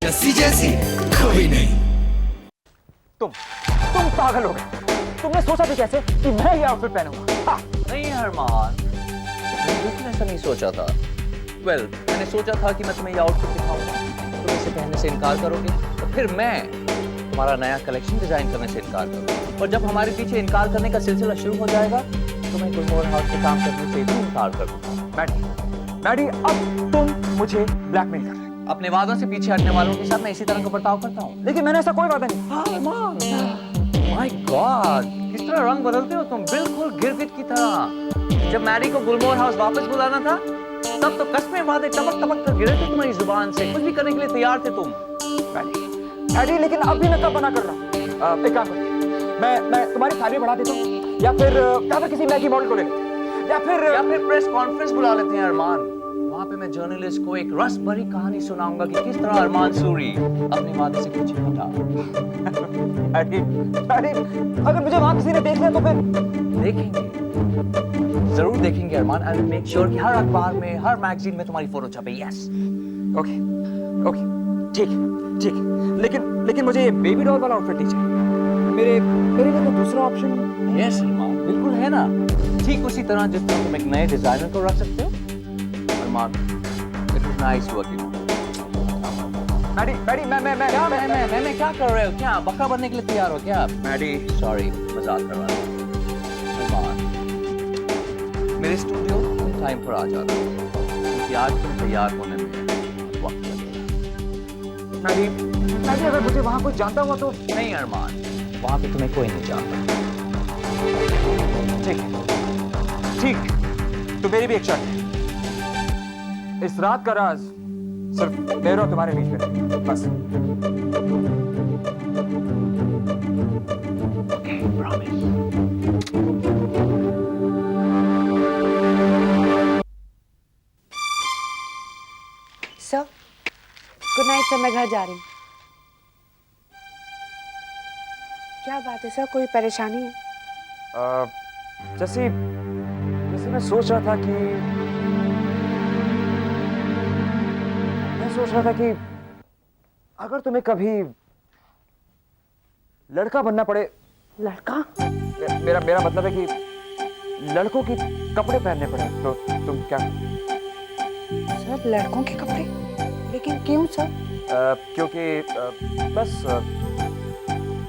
जैसी जैसी कोई नहीं। तुम पागल हो गए। तुमने सोचा भी कैसे कि मैं ये आउटफिट पहनूंगा? नहीं अरमान, मैंने बिल्कुल ऐसा नहीं सोचा था। मैंने सोचा था कि मैं तुम्हें ये आउटफिट दिखाऊंगा, तुम इसे पहनने से इनकार करोगे, तो फिर मैं तुम्हारा नया कलेक्शन डिजाइन करने से इनकार करूंगा। और जब हमारे पीछे इनकार करने का सिलसिला शुरू हो जाएगा, तो मैं गुलमोहर हाउस में काम करने से भी इनकार कर दूंगा। मैडी, अब तुम मुझे ब्लैकमेल कर रहे हो। अपने वादों से पीछे हटने वालों के साथ मैं इसी तरह का बर्ताव करता हूँ। लेकिन मैंने ऐसा कोई वादा नहीं। माय गॉड, किस तरह रंग बदलते हो तुम, बिल्कुल गिरगिट की तरह। जब मैरी को गुलमोहर हाउस वापस बुलाना था, तब तो कस्में वादे टपक टपक कर गिरे थे तुम्हारी जुबान से, कुछ भी करने के लिए तैयार थे तुम। मैडी, लेकिन अभी मैं कब बना कर रहा हूँ? एक काम करो, मैं तुम्हारी थाली बढ़ा देता हूँ, या फिर किसी मैगी मॉडल को ले लेते हैं, या फिर प्रेस कॉन्फ्रेंस बुला लेते हैं अरमान। वहां पे मैं जर्नलिस्ट को एक रस भरी कहानी सुनाऊंगा कि किस तरह अरमान सूरी अपने वादे से पीछे हटा। अगर मुझे वहां किसी ने देख लिया तो फिर? देखेंगे, जरूर देखेंगे अरमान। आई विल मेक श्योर कि हर अखबार में, हर मैगजीन में तुम्हारी फोटो छपे। यस। ओके, ठीक। लेकिन मुझे ये बेबी डॉल वाला आउटफिट नहीं चाहिए। मेरे लिए तो दूसरा ऑप्शन। यस अरमान, बिल्कुल है ना। ठीक उसी तरह जिस तरह तुम एक नए डिजाइनर को रख सकते हो। Armaan, it was nice working. Maddy, मैं क्या कर रहे हो? क्या बकरा बनने के लिए तैयार हो क्या? मैडी, सॉरी, मजाक कर रहा था। अरमान, मेरे स्टूडियो टाइम पर आ जाता हूँ, क्योंकि आज तुम तैयार होने में वक्त लगेगा। मैडी, अगर मुझे वहां कोई जानता हुआ तो? नहीं अरमान, वहां पे तुम्हें कोई नहीं जानता। ठीक, तो मेरी भी एक शर्त है। इस रात का राज सिर्फ मेरे और तुम्हारे बीच में है, बस। सर, गुड नाइट सर, मैं घर जा रही हूँ। क्या बात है सर, कोई परेशानी है? जैसे मैं सोच रहा था कि अगर तुम्हें कभी लड़का बनना पड़े। लड़का? मेरा मतलब है कि लड़कों के कपड़े पहनने पड़े, तो तुम क्या? सर, लड़कों के कपड़े? लेकिन क्यों सर? क्योंकि बस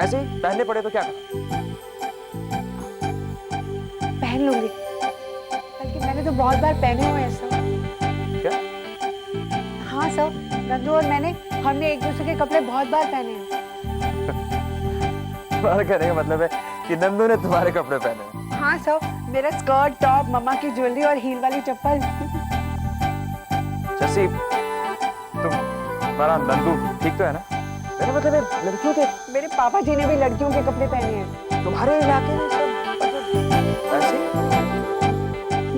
ऐसे ही पहनने पड़े तो क्या? पहन लूंगी, बल्कि मैंने तो बहुत बार पहने हुए हैं सर। क्या? हाँ सर, नंदू और हमने एक दूसरे के कपड़े बहुत बार पहने हैं। तुम्हारा कहने का मतलब है कि नंदू ने तुम्हारे कपड़े पहने हैं? हाँ सर, मेरा स्कर्ट, टॉप, मम्मा की ज्वेलरी और हील वाली चप्पल। जैसी तुम्हारा नंदू ठीक तो है ना? मेरा मतलब है लड़कियों के। मेरे पापा जी ने भी लड़कियों के कपड़े पहने हैं। तुम्हारे इलाके में सब ऐसे?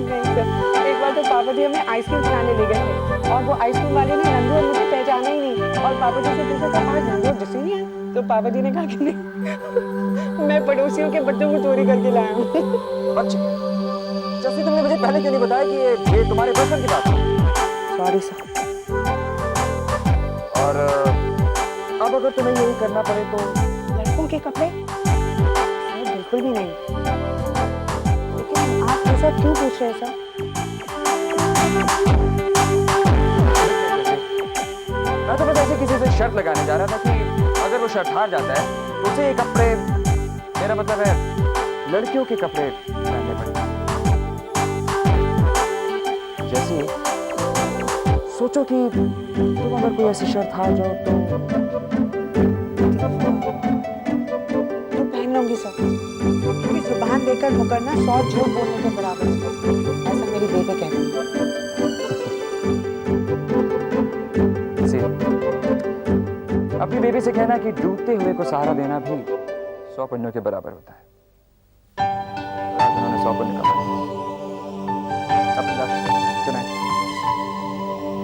नहीं सर, एक बार तो पापा जी हमें आइसक्रीम खिलाने ले गए थे, और वो आइसक्रीम वाले ने नंदू और मुझे पहचाना ही नहीं, और पापा जी से पूछा था आज नंदू और जैसे नहीं है, तो पापा जी ने कहा कि नहीं, मैं पड़ोसियों के बच्चों को चोरी करके लाया हूँ। अच्छा, जैसे तुमने मुझे पहले क्यों नहीं बताया कि ये तुम्हारे बचपन की बात है? Sorry sir. और अब अगर तुम्हें यही करना पड़े तो? लड़कों के कपड़े? बिल्कुल भी नहीं। लेकिन आप ऐसा क्यों पूछ रहे हैं सर? मैं तो बस ऐसे किसी से शर्त लगाने जा रहा था कि अगर वो शर्त हार जाता है तो उसे ये कपड़े, मेरा मतलब है लड़कियों के कपड़े पहनने पड़ेंगे। जैसे सोचो कि तुम अगर कोई ऐसी शर्त हार जाओ तो पहन लूंगी सर, क्योंकि जुबान देकर मुकरना 100 झूठ बोलने के बराबर है, ऐसा मेरी बेबी कहती है। अपनी बेबी से कहना कि डूबते हुए को सहारा देना भी 100 पुण्यों के बराबर होता है। उन्होंने 100 पुण्य कहा।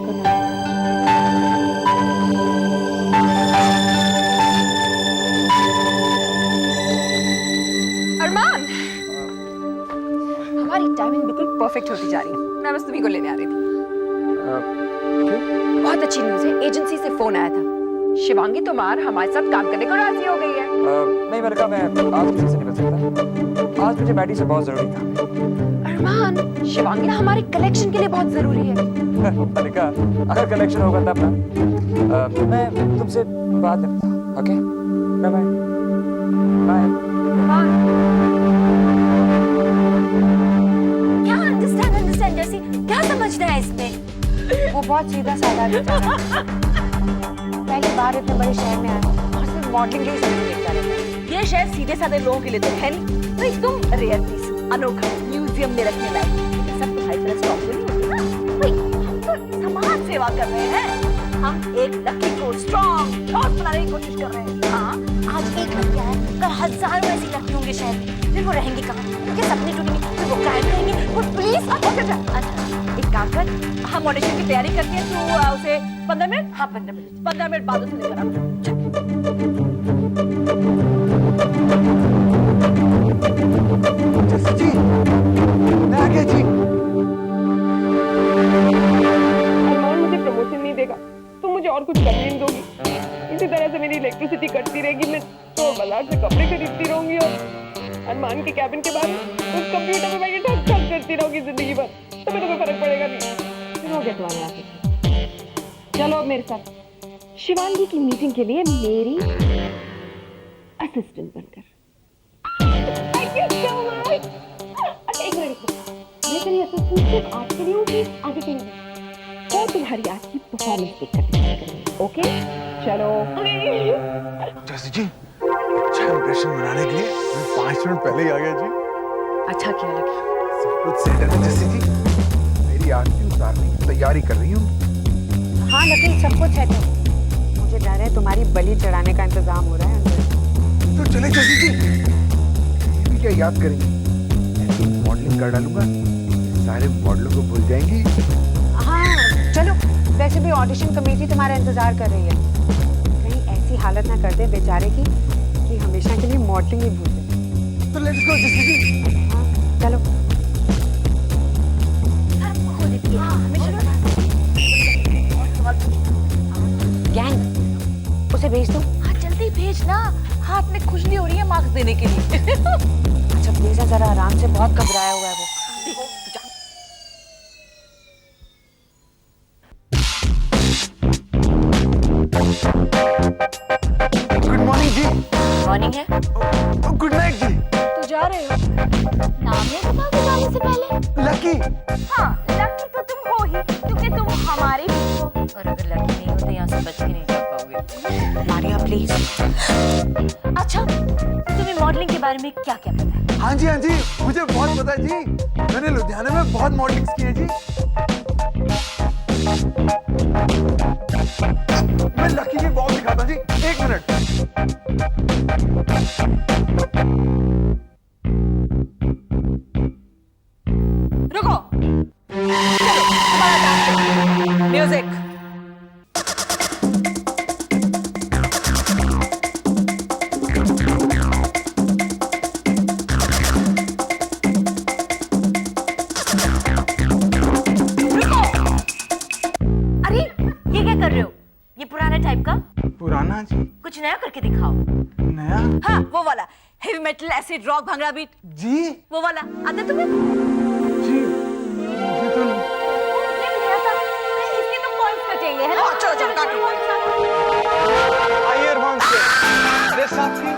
Good night. अरमान, हमारी टाइमिंग बिल्कुल परफेक्ट होती जा रही है। मैं बस तुम्ही को लेने आ रही थी। क्यों? बहुत अच्छी न्यूज़ है, एजेंसी से फोन आया था। शिवांगी तुम्हार हमारे साथ काम करने को राजी हो गई है। नहीं मलिका, मैं आज किसी से नहीं बच सकता। आज मुझे बैटी से बहुत जरूरी था। अरमान, शिवांगी ना हमारे कलेक्शन के लिए बहुत जरूरी है। मलिका, अगर कलेक्शन होगा तब ना मैं तुमसे बात करता हूँ। Okay, bye bye bye. क्या अंडरस्टैंड जैसी क्या समझना है इसमें? वो बहुत सीधा साधा बेचारा है। पहली बार इतने बड़े शहर में आया और सिर्फ मॉडलिंग के ही सपने देखता रहता है। ये शहर सीधे साधे लोगों के लिए तो है नहीं। तो एकदम रेयर पीस, अनोखा, म्यूजियम में रखने लायक। सब तुम्हारी तरह स्ट्रॉन्ग नहीं होती ना। भाई, हम तो समाज सेवा कर रहे हैं। हम एक लकी को स्ट्रॉन्ग ठोस बनाने की कोशिश कर रहे हैं। हाँ, आज एक लड़की है, कल हजारों ऐसी लड़की होंगे शहर में। फिर वो रहेंगी कहाँ? उनके सपने टूटेंगे, फिर वो क्राइम करेंगे। वो पुलिस एक काम कर, हम ऑडिशन की तैयारी करते हैं। तो उसे 15 मिनट, हाँ 15 मिनट बाद उसे लेकर आओ। जैसी जी, मैं आ गया जी। अरमान मुझे प्रमोशन नहीं देगा तो मुझे और कुछ करने नहीं दोगी। इसी तरह से मेरी इलेक्ट्रिसिटी कटती रहेगी। मैं तो बाजार से कपड़े खरीदती रहूंगी और अरमान के कैबिन के बाहर उस कंप्यूटर पे बैठ के ठग करती रहूंगी जिंदगी भर। तो मेरे को फर्क पड़ेगा नहीं। हो गया तुम्हारे आके। चलो अब मेरे साथ शिवांगी की मीटिंग के लिए मेरी असिस्टेंट बनकर। Thank you so much. अच्छा एक मिनट, मैं तेरी असिस्टेंट सिर्फ आज के लिए हूँ कि आगे के लिए? और तुम्हारी आज की परफॉर्मेंस देख कर ओके? चलो। जैसी जी, अच्छा इंप्रेशन बनाने के लिए मैं 5 मिनट पहले ही आ गया जी। अच्छा किया लगे। सब कुछ सेट है ना जैसी जी? मेरी आरती उतारने की तैयारी कर रही हूँ। हाँ लकी, सब कुछ है। तो मुझे डर है तुम्हारी बलि चढ़ाने का इंतजाम हो रहा है अंदर। तो चले जैसी जी, ये भी क्या याद करेंगे? ऐसी मॉडलिंग कर डालूंगा, सारे मॉडलों को भूल जाएंगी। हाँ चलो, वैसे भी ऑडिशन कमेटी तुम्हारा इंतजार कर रही है। कहीं ऐसी हालत ना कर दे बेचारे की कि हमेशा के लिए मॉडलिंग ही भूल जाए। तो लेट्स गो जैसी जी। हाँ चलो। गैंग, उसे भेज दो। हाँ जल्दी भेज ना, हाथ में खुजली हो रही है मार्क्स देने के लिए। अच्छा प्लीज जरा आराम से, बहुत घबराया हुआ है वो। गुड मॉर्निंग जी। मॉर्निंग है। गुड नाइट जी। तू जा रहे हो? नाम नहीं बताओगे जाने से पहले? लकी। हाँ लकी तो तुम हो ही, क्योंकि तुम हमारे भी हो। और अगर लकी नहीं हो तो यहाँ से बच के नहीं जा पाओगे। मारिया प्लीज। अच्छा, तुम्हें मॉडलिंग के बारे में क्या क्या पता है? हाँ जी, मुझे बहुत पता है जी। मैंने लुधियाना में बहुत मॉडलिंग्स की है जी। मैं लकी की वॉक दिखाता जी, 1 मिनट। रुको, चलो हमारा डांस। म्यूजिक। अरे ये क्या कर रहे हो? ये पुराने टाइप का? पुराना जी? कुछ नया करके दिखाओ। नया? हाँ वो वाला heavy metal, acid rock, bhangra beat. जी? वो वाला आता है तुम्हें? जी मुझे तो ये भी नहीं आता। नहीं, इसके तो पॉइंट्स कटेंगे, है ना? चलो चलो काटो। आइए अरमान से ड्रेस आपकी।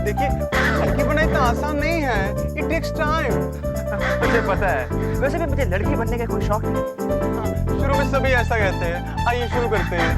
देखिए, लड़की बनना इतना आसान नहीं है। It takes time. मुझे पता है, वैसे भी मुझे लड़की बनने का कोई शौक नहीं। शुरू में सभी ऐसा कहते हैं। आइए शुरू करते हैं।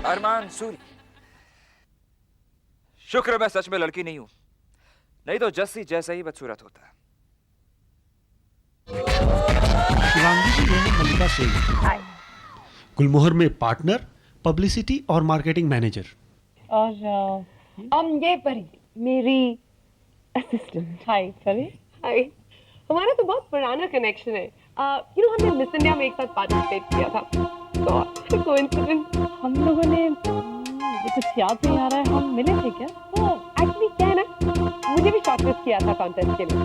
अरमान सूरी, शुक्र मैं सच में लड़की नहीं हूं, नहीं तो जस्सी जैसा ही बदसूरत होता। शिवांगी जी, यह है मल्लिका सिंह, गुलमोहर में पार्टनर, पब्लिसिटी और मार्केटिंग मैनेजर। और ये परी मेरी असिस्टेंट। हाय परी। हाय। हमारा तो बहुत पुराना कनेक्शन है। हमने मिस इंडिया में एक साथ पार्टिसिपेट किया था। तो कोइंसिडेंस हम लोगों ने, ये कुछ याद नहीं आ रहा है, हम मिले थे क्या? एक्चुअली क्या है ना, मुझे भी शॉर्टलिस्ट किया था कॉन्टेस्ट के लिए,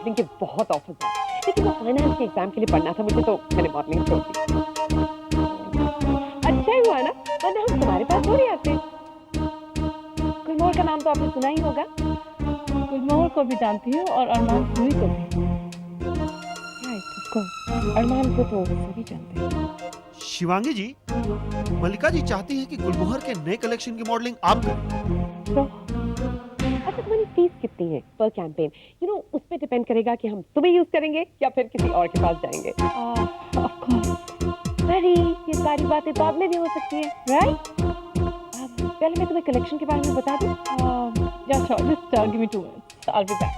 लेकिन बहुत ऑफर था, लेकिन वो फाइनेंस के एग्जाम के लिए पढ़ना था मुझे, तो मैंने मॉर्निंग छोड़ दी। अच्छा ही हुआ ना, वरना हम तुम्हारे पास थोड़ी आते। गुलमोहर का नाम तो आपने सुना ही होगा। गुलमोहर को भी जानती हूँ और अरमान सूरी को भी। अरमान को तो सभी जानते हैं। शिवांगी जी, मल्लिका जी चाहती हैं कि गुलमोहर के नए कलेक्शन की मॉडलिंग आप करें। तो अच्छा, तुम्हारी फीस कितनी है पर कैंपेन? उस पे डिपेंड करेगा कि हम तुम्हें यूज करेंगे या फिर किसी और के पास जाएंगे। Of course. अरे ये सारी बातें बाद में भी हो सकती है, राइट? पहले मैं तुम्हें कलेक्शन के बारे में बता दूं। या sure, just give me 2 minutes, I will be back.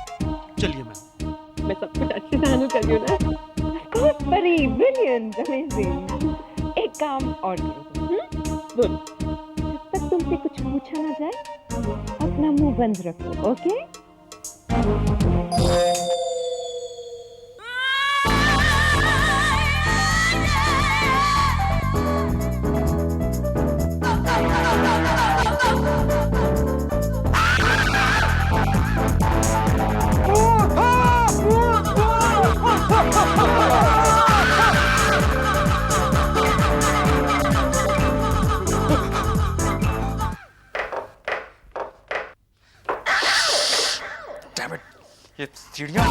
चलिए मैम। मैं सब कुछ अच्छे से हैंडल कर रही हूँ ना। ऑफ कोर्स परी, ब्रिलियंट, अमेजिंग। एक काम और करो, बोल। जब तक तुमसे कुछ पूछा ना जाए, अपना मुंह बंद रखो, ओके? ये चिड़िया।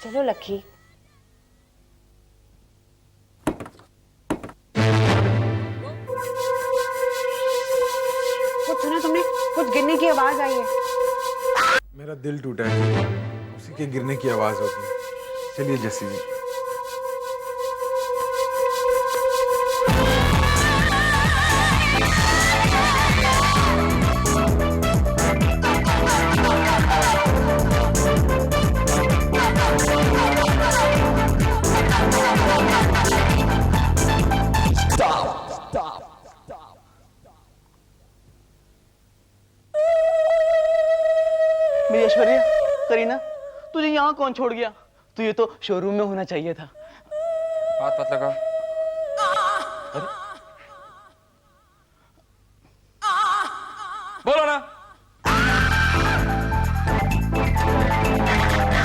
चलो लकी। कुछ सुना तुमने? कुछ गिरने की आवाज आई है। मेरा दिल टूटा है, उसी के गिरने की आवाज होगी। चलिए जस्सी जी। मेरी ऐश्वर्या, करीना, तुझे यहाँ कौन छोड़ गया? तुझे तो शोरूम में होना चाहिए था। हाथ मत लगाओ। बोलो ना।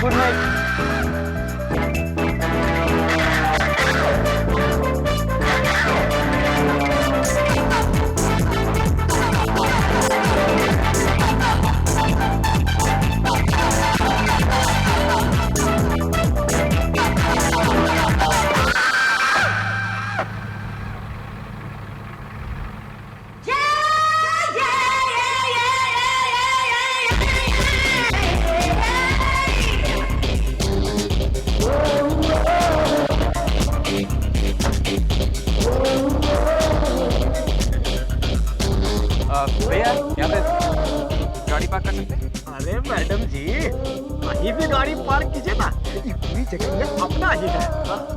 Good night. भैया यहाँ पे गाड़ी पार्क कर सकते हैं? अरे मैडम जी, कहीं भी गाड़ी पार्क कीजिए ना, इतनी जगह में अपना ही है।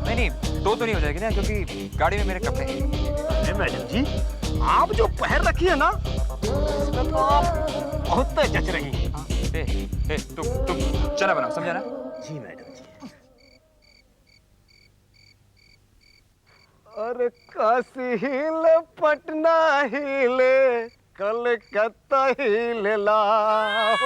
नहीं नहीं, दो तो नहीं हो जाएगी ना, क्योंकि गाड़ी में मेरे कपड़े हैं। अरे मैडम जी, आप जो पहन रखी है ना, इसमें तो आप बहुत जच रही हैं। तुम चना बनाओ, समझा ना? जी मैडम जी। अरे काशी हिले, पटना हिले, कलकत्ता हिले लाओ।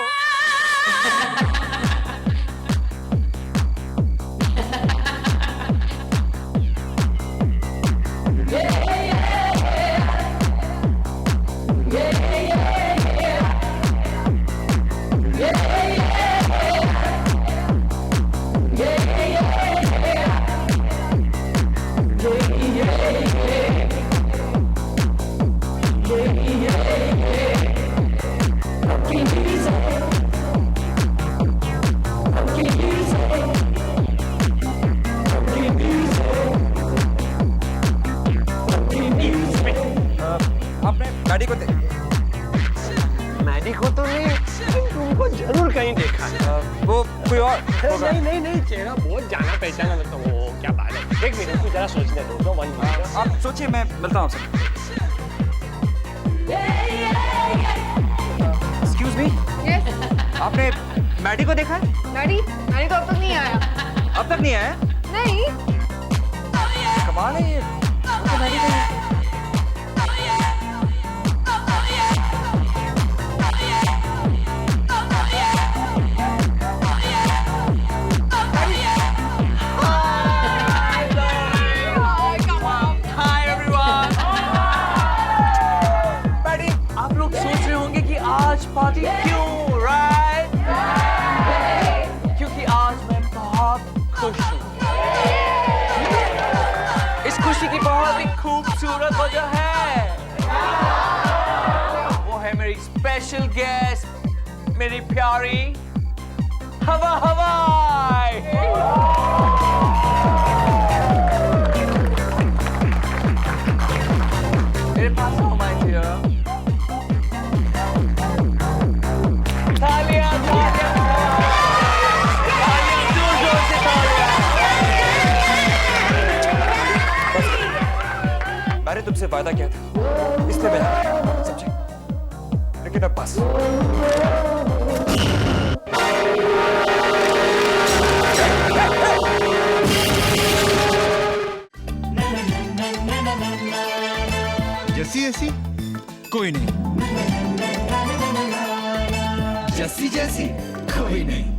जरूर कहीं देखा है। वो कोई और होगा। नहीं नहीं नहीं, चेहरा बहुत जाना पहचाना लगता है। वो क्या बात है, एक मिनट तू जरा सोचने दो। One minute. आप सोचिए, मैं मिलता हूँ आपसे। एक्सक्यूज मी, आपने मैडी को देखा है? मैडी तो अब तक नहीं आया। अब तक नहीं आया? नहीं। कमाल है ये। तो मैडी को पार्टी क्यों, राइट? क्योंकि आज मैं बहुत खुश हूँ। इस खुशी की बहुत ही खूबसूरत वजह है। वो है मेरी स्पेशल गेस्ट, मेरी प्यारी हवा हवाई। मेरे पास हो माय डियर। तालियां, तालियां, तालियां, जोर-जोर से तालियां। मैंने तुमसे वादा किया था, इसलिए मैं समझे, लेकिन अब बस। जैसी ऐसी कोई नहीं, जैसी जैसी कोई नहीं।